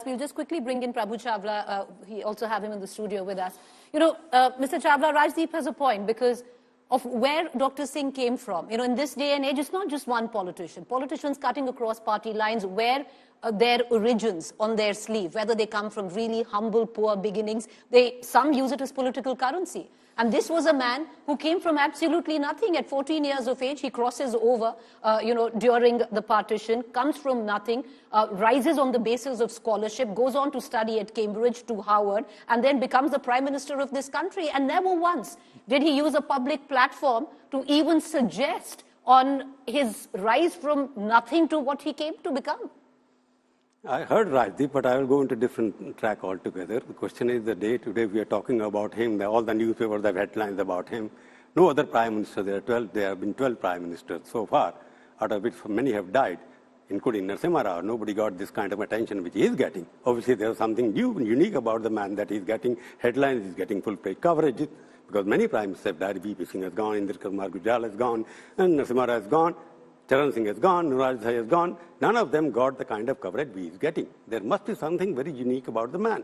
we'll just quickly bring in Prabhu Chawla. We also have him in the studio with us. You know, Mr. Chawla, Rajdeep has a point because of where Dr. Singh came from. You know, in this day and age, it's not just one politician. Politicians cutting across party lines wear their origins on their sleeve, whether they come from really humble, poor beginnings. Some use it as political currency. And this was a man who came from absolutely nothing. At 14 years of age, he crosses over, during the partition, comes from nothing, rises on the basis of scholarship, goes on to study at Cambridge, to Harvard, and then becomes the Prime Minister of this country. And never once did he use a public platform to even suggest on his rise from nothing to what he came to become. I heard Rajdeep, but I will go into a different track altogether. The question is the day today we are talking about him, all the newspapers have headlines about him. No other prime minister, there have been 12 prime ministers so far, out of which many have died, including Narasimha Rao. Nobody got this kind of attention which he is getting. Obviously, there is something new and unique about the man, that he's getting headlines, he's getting full-page coverage, because many prime ministers have died. V.P. Singh has gone, Indira Kumar Gujral has gone, and Narasimha Rao has gone. Charan Singh has gone, Nuraj Desai has gone. None of them got the kind of coverage he is getting. There must be something very unique about the man.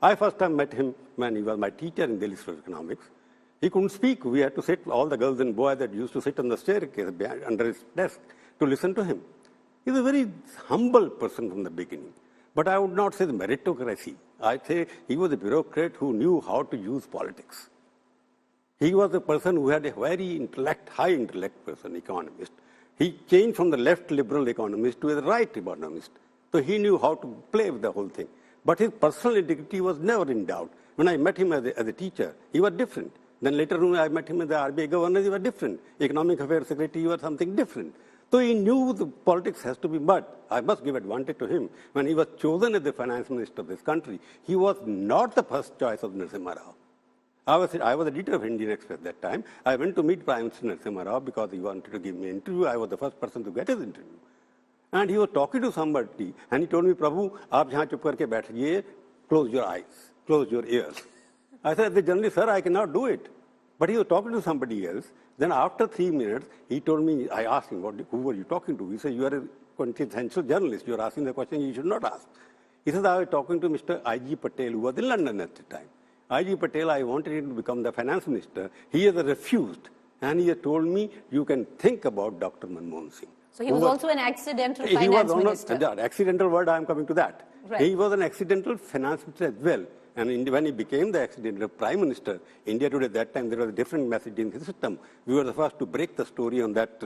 I first time met him when he was my teacher in Delhi School of Economics. He couldn't speak. We had to sit, all the girls and boys that used to sit on the staircase under his desk to listen to him. He's a very humble person from the beginning. But I would not say the meritocracy. I'd say he was a bureaucrat who knew how to use politics. He was a person who had a very high intellect person, economist. He changed from the left liberal economist to a right economist. So he knew how to play with the whole thing. But his personal integrity was never in doubt. When I met him as a teacher, he was different. Then later on, I met him as the RBI governor, he was different. Economic Affairs Secretary, he was something different. So he knew the politics has to be, but I must give advantage to him. When he was chosen as the finance minister of this country, he was not the first choice of Narasimha Rao. I was the editor of Indian Express at that time. I went to meet Prime Minister Narasimha Rao because he wanted to give me an interview. I was the first person to get his interview. And he was talking to somebody, and he told me, Prabhu, aap jahan chup karke baithiye, close your eyes, close your ears. I said, generally, sir, I cannot do it. But he was talking to somebody else. Then after 3 minutes, he told me, I asked him, who were you talking to? He said, you are a quintessential journalist. You are asking the question you should not ask. He said, I was talking to Mr. I.G. Patel, who was in London at the time. I.G. Patel, I wanted him to become the finance minister. He has refused. And he has told me, you can think about Dr. Manmohan Singh. So he was also an accidental finance minister. The accidental word, I am coming to that. Right. He was an accidental finance minister as well. And when he became the accidental prime minister, India today at that time, there was a different message in the system. We were the first to break the story on that.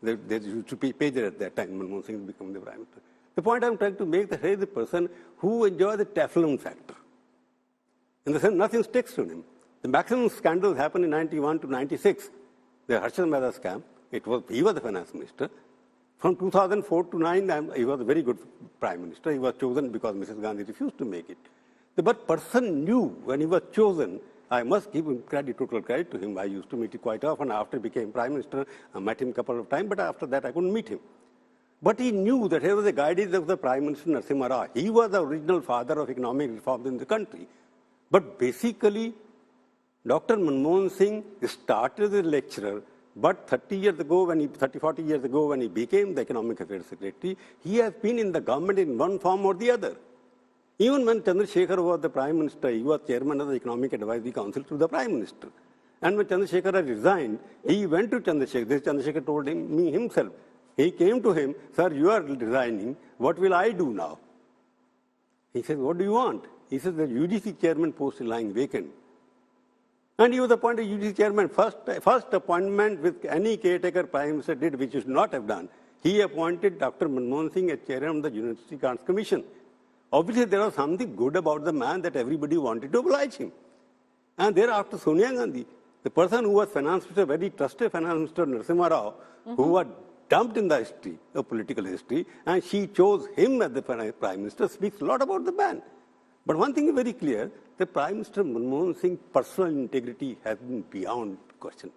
There used to be pages at that time, Manmohan Singh became the prime minister. The point I am trying to make that he is the person who enjoys the Teflon factor. In the sense, nothing sticks to him. The maximum scandals happened in 91 to 96. The Harshad Mehta scam, he was the finance minister. From 2004 to 9, he was a very good prime minister. He was chosen because Mrs. Gandhi refused to make it. But person knew when he was chosen, I must give him total credit to him. I used to meet him quite often after he became prime minister. I met him a couple of times, but after that I couldn't meet him. But he knew that he was the guidance of the Prime Minister Narasimha Rao. He was the original father of economic reforms in the country. But basically, Dr. Manmohan Singh started as a lecturer, but 40 years ago when he became the Economic Affairs Secretary, he has been in the government in one form or the other. Even when Chandrasekhar was the Prime Minister, he was chairman of the Economic Advisory Council to the Prime Minister. And when Chandrasekhar had resigned, he went to Chandrasekhar. This Chandrasekhar told me himself. He came to him, sir, you are resigning. What will I do now? He said, what do you want? He said, the UGC chairman post is lying vacant. And he was appointed UGC chairman. First appointment with any caretaker prime minister did, which he should not have done. He appointed Dr. Manmohan Singh as chairman of the University Grants Commission. Obviously, there was something good about the man that everybody wanted to oblige him. And thereafter, Sonia Gandhi, the person who was finance minister, very trusted finance minister, Narasimha Rao, who was dumped in the history, the political history, and she chose him as the prime minister, speaks a lot about the man. But one thing is very clear, the Prime Minister Manmohan Singh's personal integrity has been beyond question.